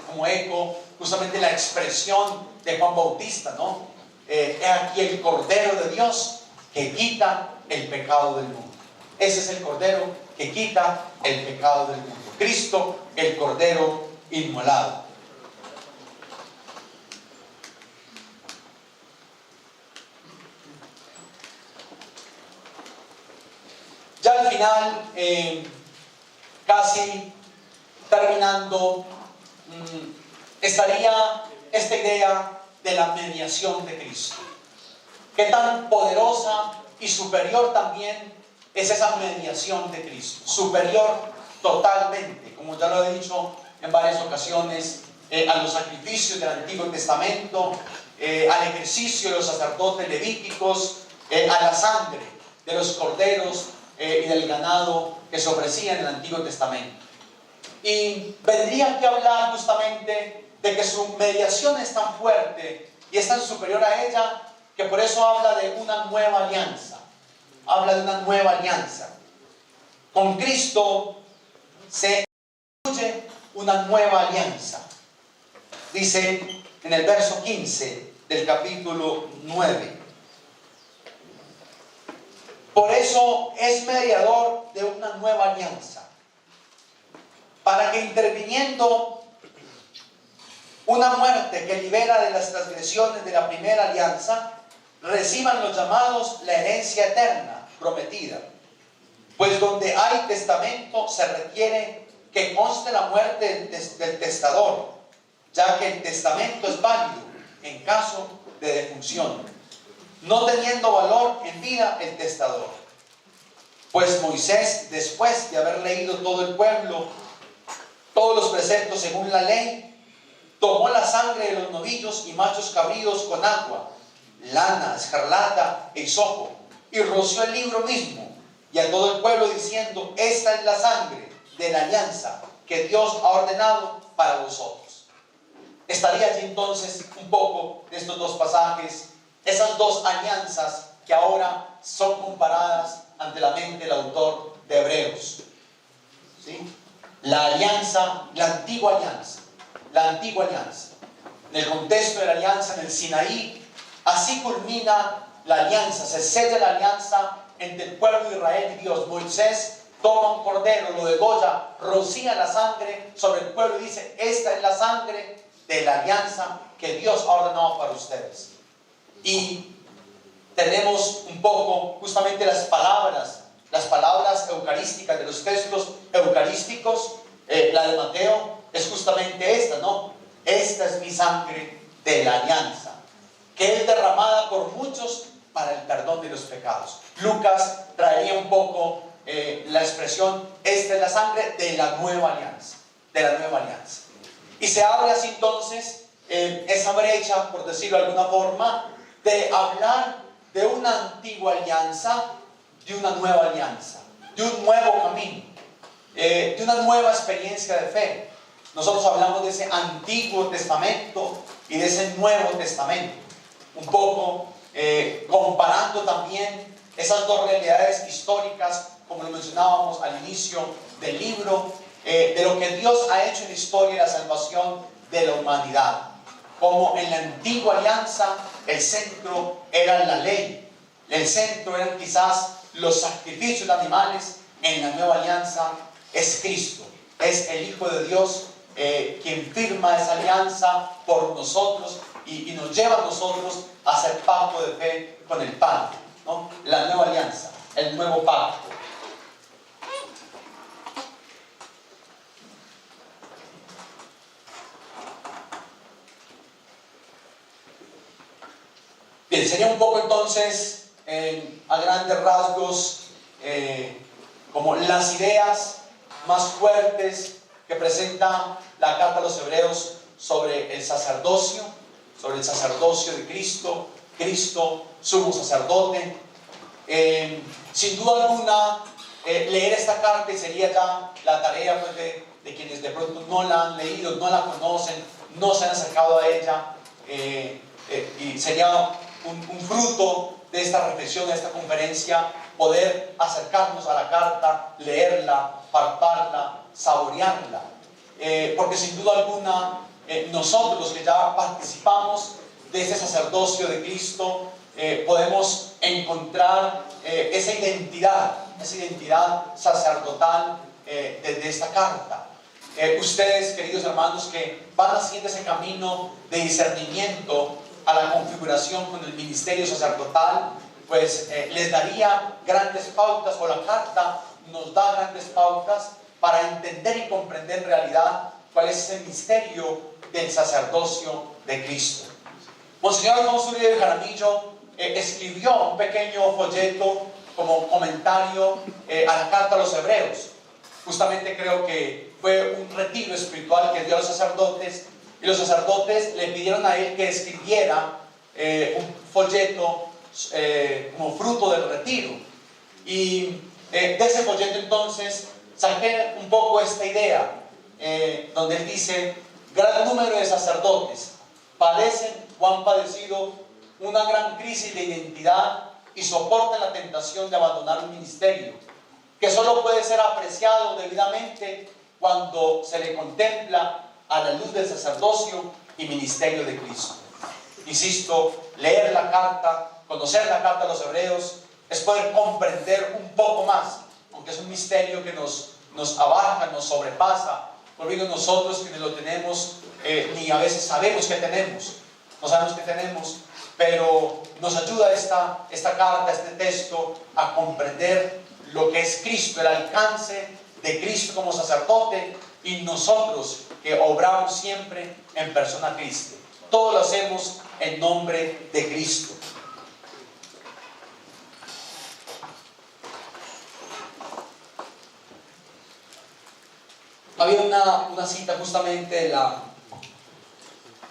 como eco justamente la expresión de Juan Bautista, ¿no? He aquí el Cordero de Dios que quita el pecado del mundo. Ese es el Cordero que quita el pecado del mundo. Cristo, el Cordero inmolado. Ya al final, casi terminando, estaría esta idea de la mediación de Cristo. Qué tan poderosa y superior también es esa mediación de Cristo. Superior totalmente, como ya lo he dicho en varias ocasiones, a los sacrificios del Antiguo Testamento, al ejercicio de los sacerdotes levíticos, a la sangre de los corderos y del ganado que se ofrecía en el Antiguo Testamento. Y vendría aquí a hablar justamente de que su mediación es tan fuerte y es tan superior a ella, que por eso habla de una nueva alianza. Habla de una nueva alianza. Con Cristo se incluye una nueva alianza. Dice en el verso 15 del capítulo 9. Por eso es mediador de una nueva alianza, para que interviniendo una muerte que libera de las transgresiones de la primera alianza, reciban los llamados la herencia eterna prometida. Pues donde hay testamento se requiere que conste la muerte del testador, ya que el testamento es válido en caso de defunción, no teniendo valor en vida el testador. Pues Moisés, después de haber leído todo el pueblo, todos los preceptos según la ley, tomó la sangre de los novillos y machos cabríos con agua, lana, escarlata e hisopo, y roció el libro mismo, y a todo el pueblo diciendo: esta es la sangre de la alianza que Dios ha ordenado para vosotros. Estaría allí entonces un poco de estos dos pasajes, esas dos alianzas que ahora son comparadas ante la mente del autor de Hebreos. ¿Sí? La alianza, la antigua alianza. En el contexto de la alianza en el Sinaí, así culmina la alianza, se sella la alianza entre el pueblo de Israel y Dios. Moisés toma un cordero, lo degolla, rocía la sangre sobre el pueblo y dice: esta es la sangre de la alianza que Dios ha ordenado para ustedes. Y tenemos un poco justamente las palabras eucarísticas de los textos eucarísticos. La de Mateo es justamente esta, ¿no? Esta es mi sangre de la alianza, que es derramada por muchos para el perdón de los pecados. Lucas traería un poco la expresión: esta es la sangre de la nueva alianza, Y se abre así entonces esa brecha, por decirlo de alguna forma, de hablar de una antigua alianza, de una nueva alianza, de un nuevo camino, de una nueva experiencia de fe. Nosotros hablamos de ese Antiguo Testamento y de ese Nuevo Testamento, un poco comparando también esas dos realidades históricas, como lo mencionábamos al inicio del libro, de lo que Dios ha hecho en la historia y la salvación de la humanidad. Como en la antigua alianza el centro era la ley, el centro eran quizás los sacrificios de animales. En la nueva alianza es Cristo, es el Hijo de Dios quien firma esa alianza por nosotros y nos lleva a nosotros a hacer pacto de fe con el Padre, ¿no? La nueva alianza, el nuevo pacto. Bien, sería un poco entonces, a grandes rasgos, como las ideas más fuertes que presenta la carta a los Hebreos sobre el sacerdocio de Cristo, Cristo sumo sacerdote. Sin duda alguna, leer esta carta, y sería ya la tarea pues, de quienes de pronto no la han leído, no la conocen, no se han acercado a ella, y sería un fruto de esta reflexión, de esta conferencia, poder acercarnos a la carta, leerla, palparla, saborearla, porque sin duda alguna nosotros los que ya participamos de este sacerdocio de Cristo podemos encontrar esa identidad sacerdotal de esta carta. Ustedes, queridos hermanos, que van haciendo ese camino de discernimiento a la configuración con el ministerio sacerdotal, pues les daría grandes pautas, o la carta nos da grandes pautas para entender y comprender en realidad cuál es ese misterio del sacerdocio de Cristo. Monseñor Alfonso Uribe Jaramillo escribió un pequeño folleto como comentario a la carta a los hebreos. Justamente creo que fue un retiro espiritual que dio a los sacerdotes, y los sacerdotes le pidieron a él que escribiera un folleto como fruto del retiro. Y de ese folleto entonces saqué un poco esta idea, donde él dice: gran número de sacerdotes padecen o han padecido una gran crisis de identidad y soportan la tentación de abandonar un ministerio que solo puede ser apreciado debidamente cuando se le contempla a la luz del sacerdocio y ministerio de Cristo. Insisto, leer la carta, conocer la carta a los hebreos, es poder comprender un poco más, aunque es un misterio que nos abarca, nos sobrepasa. Por ello nosotros quienes lo tenemos, ni a veces sabemos que tenemos, no sabemos que tenemos, pero nos ayuda esta carta, este texto, a comprender lo que es Cristo, el alcance de Cristo como sacerdote, y nosotros que obramos siempre en persona Cristo. Todo lo hacemos en nombre de Cristo. Había una cita justamente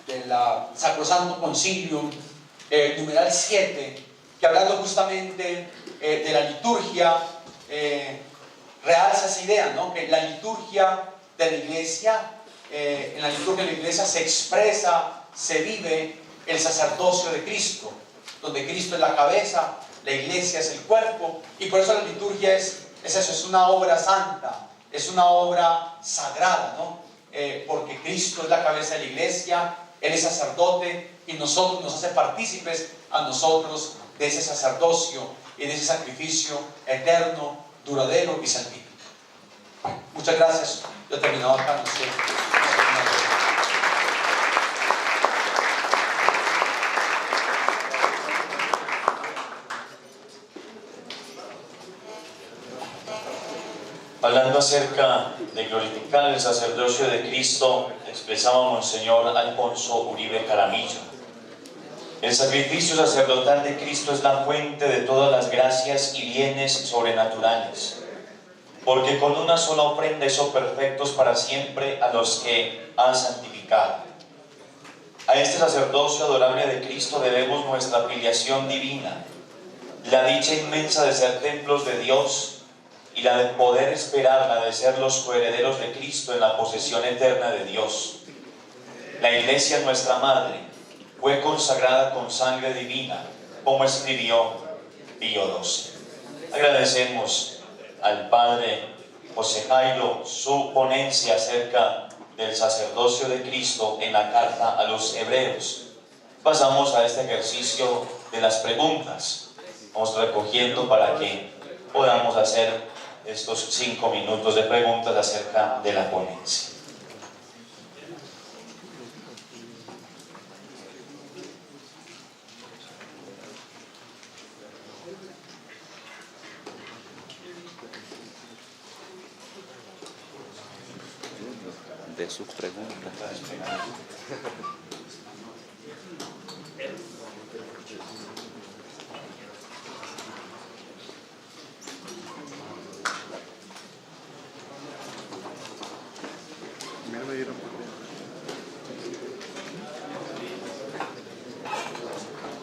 de la Sacrosanto Concilium, numeral 7, que hablando justamente de la liturgia, realza esa idea, ¿no? Que la liturgia de la iglesia, en la liturgia de la iglesia se expresa, se vive el sacerdocio de Cristo, donde Cristo es la cabeza, la iglesia es el cuerpo, y por eso la liturgia es eso, es una obra santa, es una obra sagrada, ¿no? Porque Cristo es la cabeza de la iglesia, Él es sacerdote, y nosotros nos hace partícipes a nosotros de ese sacerdocio y de ese sacrificio eterno, duradero y salvífico. Muchas gracias. Yo he terminado acá. No sé. Hablando acerca de glorificar el sacerdocio de Cristo, expresaba Monseñor Alfonso Uribe Jaramillo: el sacrificio sacerdotal de Cristo es la fuente de todas las gracias y bienes sobrenaturales, porque con una sola ofrenda hizo perfectos para siempre a los que ha santificado. A este sacerdocio adorable de Cristo debemos nuestra filiación divina, la dicha inmensa de ser templos de Dios y la de poder esperar la de ser los coherederos de Cristo en la posesión eterna de Dios. La Iglesia, nuestra Madre, fue consagrada con sangre divina, como escribió Pío XII. Agradecemos al Padre José Jairo su ponencia acerca del sacerdocio de Cristo en la carta a los hebreos. Pasamos a este ejercicio de las preguntas. Vamos recogiendo para que podamos hacer estos 5 minutos de preguntas acerca de la ponencia. De sus preguntas.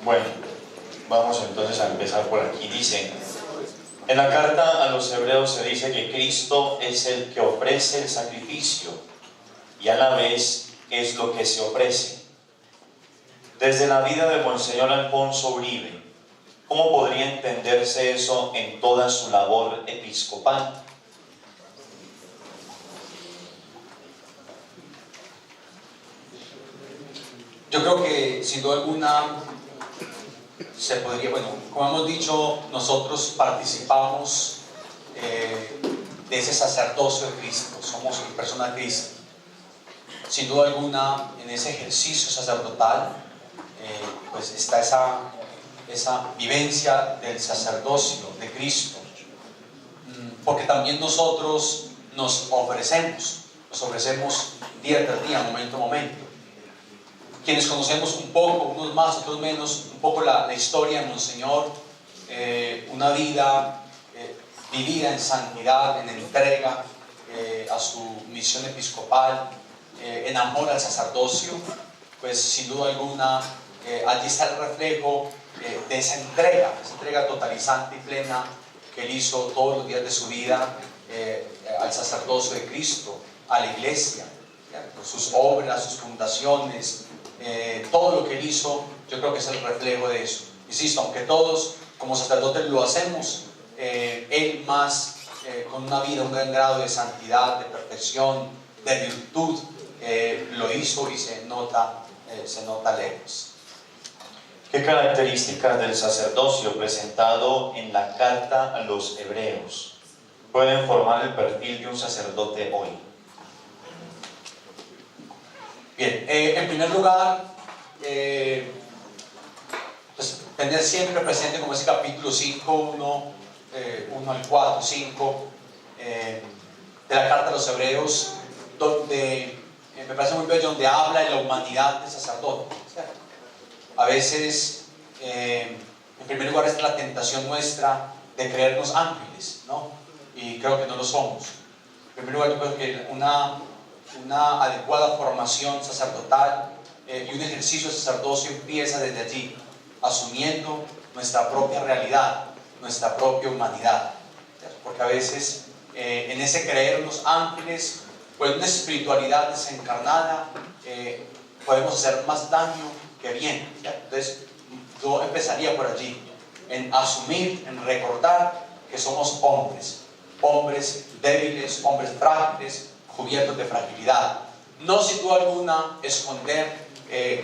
Bueno, vamos entonces a empezar por aquí. Dice, en la carta a los hebreos se dice que Cristo es el que ofrece el sacrificio y a la vez es lo que se ofrece. Desde la vida de Monseñor Alfonso Uribe, ¿cómo podría entenderse eso en toda su labor episcopal? Yo creo que sin duda alguna se podría, bueno, como hemos dicho, nosotros participamos de ese sacerdocio de Cristo, somos personas de Cristo. Sin duda alguna, en ese ejercicio sacerdotal, pues está esa vivencia del sacerdocio de Cristo, porque también nosotros nos ofrecemos día tras día, momento a momento. quienes conocemos un poco, unos más, otros menos, un poco la historia de Monseñor, una vida vivida en santidad, en entrega a su misión episcopal, en amor al sacerdocio, pues sin duda alguna allí está el reflejo de esa entrega totalizante y plena que él hizo todos los días de su vida al sacerdocio de Cristo, a la iglesia, sus obras, sus fundaciones, todo lo que él hizo, yo creo que es el reflejo de eso. Insisto, aunque todos como sacerdotes lo hacemos, él más con una vida, un gran grado de santidad, de perfección, de virtud, lo hizo y se nota lejos. ¿Qué características del sacerdocio presentado en la carta a los hebreos pueden formar el perfil de un sacerdote hoy? Bien, en primer lugar, pues, tener siempre presente como ese capítulo 5, 1 al 4, 5 de la carta a los hebreos, donde me parece muy bello, donde habla de la humanidad del sacerdote, ¿cierto? A veces, en primer lugar, está la tentación nuestra de creernos ángeles, ¿no? Y creo que no lo somos. En primer lugar, yo creo que una adecuada formación sacerdotal y un ejercicio de sacerdocio empieza desde allí, asumiendo nuestra propia realidad, nuestra propia humanidad, ¿cierto? Porque a veces en ese creernos ángeles, pues una espiritualidad desencarnada, podemos hacer más daño que bien, ¿cierto? Entonces yo empezaría por allí, en asumir, en recordar que somos hombres débiles, hombres frágiles, cubiertos de fragilidad. No sin duda alguna esconder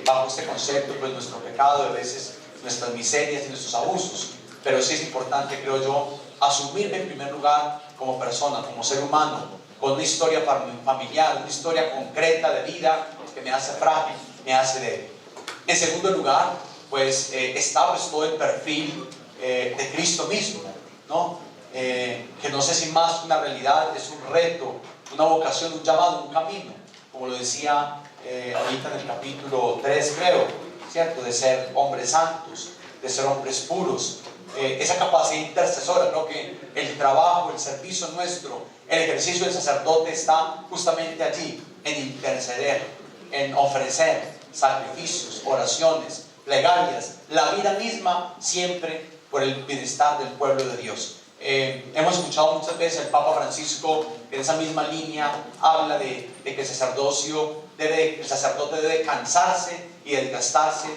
bajo este concepto pues nuestro pecado, a veces nuestras miserias y nuestros abusos, pero sí es importante, creo yo, asumirme en primer lugar como persona, como ser humano, con una historia familiar, una historia concreta de vida que me hace frágil, me hace débil. En segundo lugar, pues está pues todo el perfil de Cristo mismo, ¿no? Que no sé si más que una realidad, es un reto, una vocación, un llamado, un camino, como lo decía ahorita en el capítulo 3, creo, ¿cierto? De ser hombres santos, de ser hombres puros, esa capacidad intercesora. Creo que el trabajo, el servicio nuestro, el ejercicio del sacerdote está justamente allí, en interceder, en ofrecer sacrificios, oraciones, plegarias, la vida misma, siempre por el bienestar del pueblo de Dios. Hemos escuchado muchas veces el Papa Francisco en esa misma línea habla de que el sacerdote debe cansarse y desgastarse,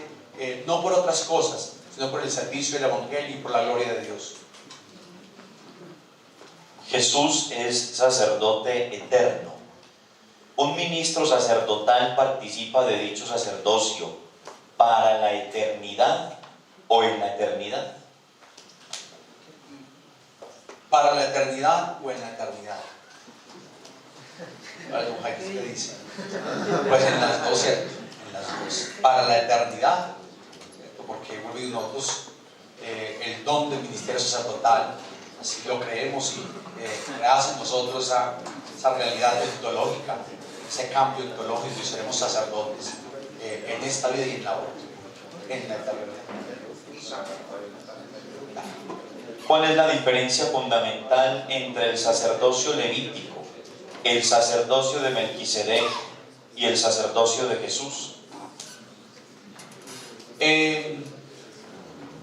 no por otras cosas, sino por el servicio del Evangelio y por la gloria de Dios. Jesús es sacerdote eterno. ¿Un ministro sacerdotal participa de dicho sacerdocio para la eternidad o en la eternidad? ¿Para la eternidad o en la eternidad? ¿Qué dice? Pues en las dos, ¿cierto? En las dos. Para la eternidad, ¿cierto? Porque nosotros el don del ministerio sacerdotal, así lo creemos y hace en nosotros esa realidad teológica, ese cambio teológico, y seremos sacerdotes en esta vida y en la otra, en la eternidad. ¿Cuál es la diferencia fundamental entre el sacerdocio levítico, el sacerdocio de Melquisedec y el sacerdocio de Jesús?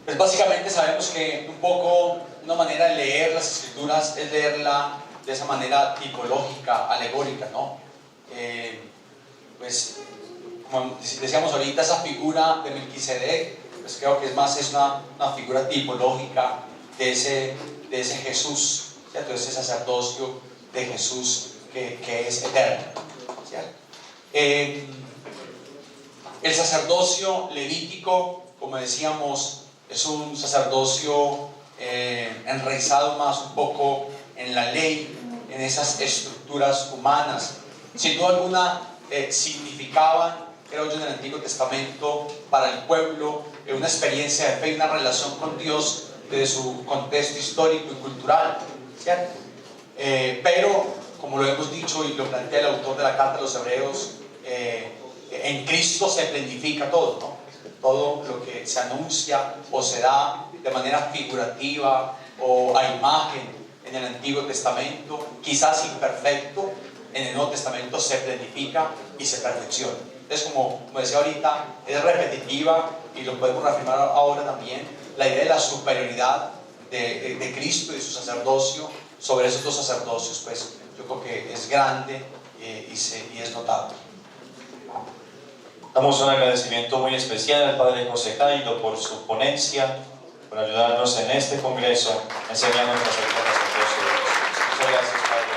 Pues básicamente sabemos que un poco una manera de leer las escrituras es leerla de esa manera tipológica, alegórica, ¿no? Pues como decíamos ahorita, esa figura de Melquisedec, pues creo que es una figura tipológica de ese Jesús, ¿cierto? De ese sacerdocio de Jesús que es eterno, ¿cierto? El sacerdocio levítico, como decíamos, es un sacerdocio enraizado más un poco en la ley, en esas estructuras humanas. Sin duda alguna significaban, creo yo, en el Antiguo Testamento para el pueblo una experiencia de fe y una relación con Dios desde su contexto histórico y cultural, ¿cierto? Pero, como lo hemos dicho y lo plantea el autor de la carta a los hebreos, en Cristo se planifica todo, ¿no? Todo lo que se anuncia o se da de manera figurativa o a imagen en el Antiguo Testamento, quizás imperfecto, en el Nuevo Testamento se planifica y se perfecciona. Entonces, como decía ahorita, es repetitiva y lo podemos reafirmar ahora también, la idea de la superioridad de Cristo y de su sacerdocio sobre esos dos sacerdocios, pues yo creo que es grande y es notable. Damos un agradecimiento muy especial al Padre José Jairo por su ponencia, por ayudarnos en este congreso, enseñándonos acerca del sacerdocio de Jesús. Muchas gracias, Padre.